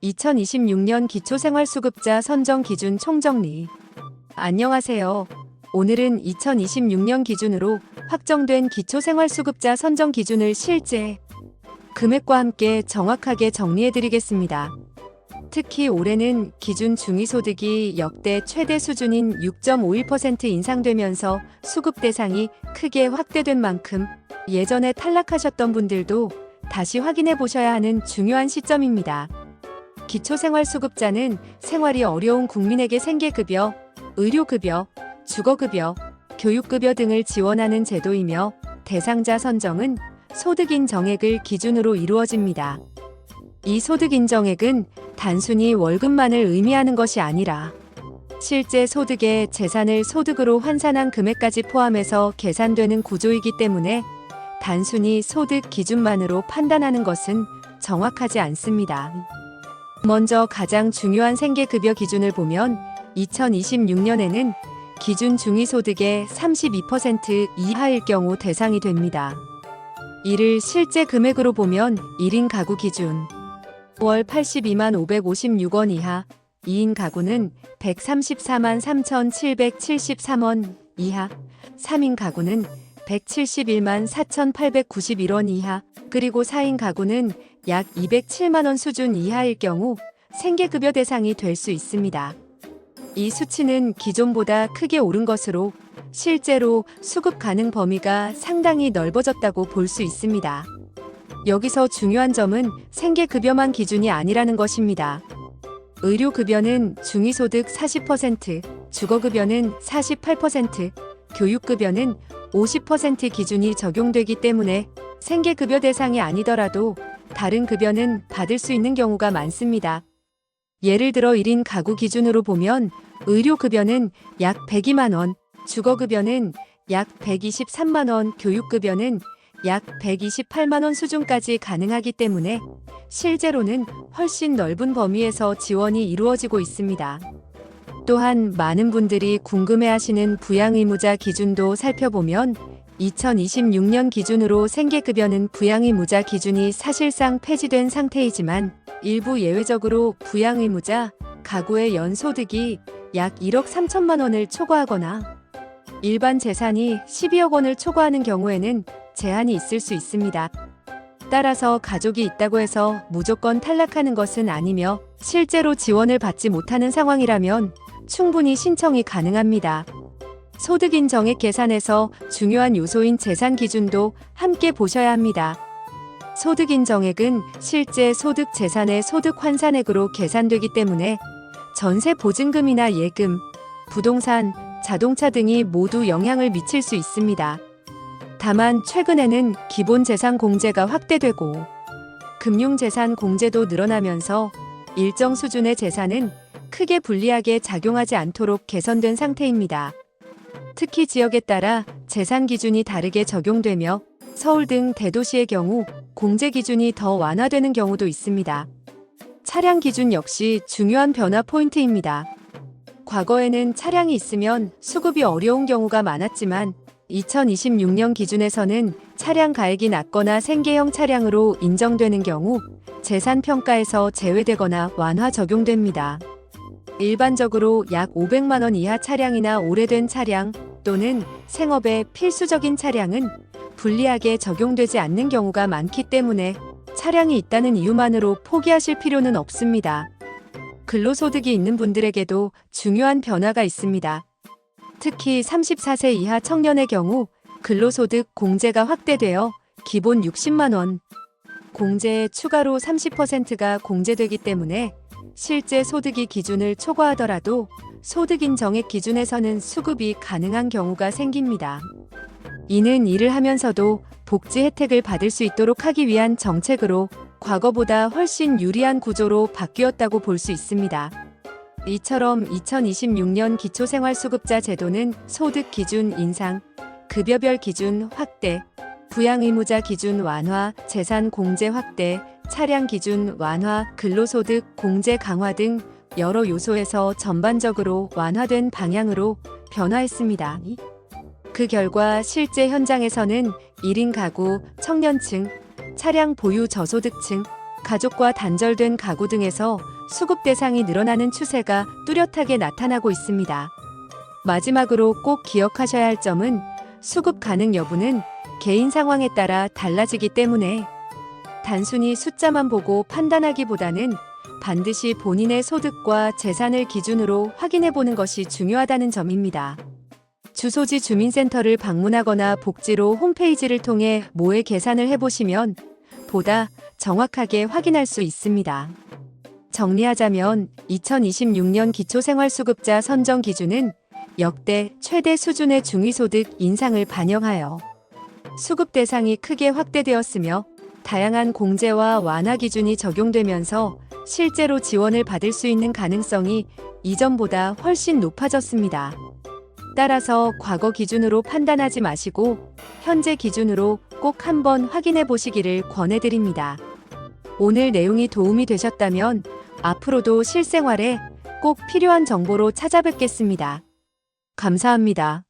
2026년 기초생활수급자 선정 기준 총정리. 안녕하세요. 오늘은 2026년 기준으로 확정된 기초생활수급자 선정 기준을 실제 금액과 함께 정확하게 정리해드리겠습니다. 특히 올해는 기준 중위소득이 역대 최대 수준인 6.51% 인상되면서 수급 대상이 크게 확대된 만큼 예전에 탈락하셨던 분들도 다시 확인해 보셔야 하는 중요한 시점입니다. 기초생활수급자는 생활이 어려운 국민에게 생계급여, 의료급여, 주거급여, 교육급여 등을 지원하는 제도이며 대상자 선정은 소득인정액을 기준으로 이루어집니다. 이 소득인정액은 단순히 월급만을 의미하는 것이 아니라 실제 소득의 재산을 소득으로 환산한 금액까지 포함해서 계산되는 구조이기 때문에 단순히 소득 기준만으로 판단하는 것은 정확하지 않습니다. 먼저 가장 중요한 생계급여 기준을 보면 2026년에는 기준 중위소득의 32% 이하일 경우 대상이 됩니다. 이를 실제 금액으로 보면 1인 가구 기준 월 82만 556원 이하, 2인 가구는 134만 3,773원 이하, 3인 가구는 171만 4,891원 이하, 그리고 4인 가구는 약 207만 원 수준 이하일 경우 생계급여 대상이 될 수 있습니다. 이 수치는 기존보다 크게 오른 것으로 실제로 수급 가능 범위가 상당히 넓어졌다고 볼 수 있습니다. 여기서 중요한 점은 생계급여만 기준이 아니라는 것입니다. 의료급여는 중위소득 40%, 주거급여는 48%, 교육급여는 50% 기준이 적용되기 때문에 생계급여 대상이 아니더라도 다른 급여는 받을 수 있는 경우가 많습니다. 예를 들어 1인 가구 기준으로 보면 의료급여는 약 102만 원, 주거급여는 약 123만 원, 교육급여는 약 128만 원 수준까지 가능하기 때문에 실제로는 훨씬 넓은 범위에서 지원이 이루어지고 있습니다. 또한 많은 분들이 궁금해하시는 부양의무자 기준도 살펴보면 2026년 기준으로 생계급여는 부양의무자 기준이 사실상 폐지된 상태이지만 일부 예외적으로 부양의무자 가구의 연소득이 약 1억 3천만 원을 초과하거나 일반 재산이 12억 원을 초과하는 경우에는 제한이 있을 수 있습니다. 따라서 가족이 있다고 해서 무조건 탈락하는 것은 아니며 실제로 지원을 받지 못하는 상황이라면 충분히 신청이 가능합니다. 소득인정액 계산에서 중요한 요소인 재산 기준도 함께 보셔야 합니다. 소득인정액은 실제 소득 재산의 소득 환산액으로 계산되기 때문에 전세 보증금이나 예금, 부동산, 자동차 등이 모두 영향을 미칠 수 있습니다. 다만 최근에는 기본재산 공제가 확대되고 금융재산 공제도 늘어나면서 일정 수준의 재산은 크게 불리하게 작용하지 않도록 개선된 상태입니다. 특히 지역에 따라 재산 기준이 다르게 적용되며 서울 등 대도시의 경우 공제 기준이 더 완화되는 경우도 있습니다. 차량 기준 역시 중요한 변화 포인트입니다. 과거에는 차량이 있으면 수급이 어려운 경우가 많았지만 2026년 기준에서는 차량 가액이 낮거나 생계형 차량으로 인정되는 경우 재산 평가에서 제외되거나 완화 적용됩니다. 일반적으로 약 500만 원 이하 차량이나 오래된 차량 또는 생업에 필수적인 차량은 불리하게 적용되지 않는 경우가 많기 때문에 차량이 있다는 이유만으로 포기하실 필요는 없습니다. 근로소득이 있는 분들에게도 중요한 변화가 있습니다. 특히 34세 이하 청년의 경우 근로소득 공제가 확대되어 기본 60만 원, 공제에 추가로 30%가 공제되기 때문에 실제 소득이 기준을 초과하더라도 소득인정액 기준에서는 수급이 가능한 경우가 생깁니다. 이는 일을 하면서도 복지 혜택을 받을 수 있도록 하기 위한 정책으로 과거보다 훨씬 유리한 구조로 바뀌었다고 볼 수 있습니다. 이처럼 2026년 기초생활수급자 제도는 소득 기준 인상, 급여별 기준 확대, 부양의무자 기준 완화, 재산 공제 확대, 차량 기준 완화, 근로소득 공제 강화 등 여러 요소에서 전반적으로 완화된 방향으로 변화했습니다. 그 결과 실제 현장에서는 1인 가구, 청년층, 차량 보유 저소득층, 가족과 단절된 가구 등에서 수급 대상이 늘어나는 추세가 뚜렷하게 나타나고 있습니다. 마지막으로 꼭 기억하셔야 할 점은 수급 가능 여부는 개인 상황에 따라 달라지기 때문에 단순히 숫자만 보고 판단하기보다는 반드시 본인의 소득과 재산을 기준으로 확인해 보는 것이 중요하다는 점입니다. 주소지 주민센터를 방문하거나 복지로 홈페이지를 통해 모의 계산을 해보시면 보다 정확하게 확인할 수 있습니다. 정리하자면 2026년 기초생활수급자 선정 기준은 역대 최대 수준의 중위소득 인상을 반영하여 수급 대상이 크게 확대되었으며 다양한 공제와 완화 기준이 적용되면서 실제로 지원을 받을 수 있는 가능성이 이전보다 훨씬 높아졌습니다. 따라서 과거 기준으로 판단하지 마시고 현재 기준으로 꼭 한번 확인해 보시기를 권해드립니다. 오늘 내용이 도움이 되셨다면 앞으로도 실생활에 꼭 필요한 정보로 찾아뵙겠습니다. 감사합니다.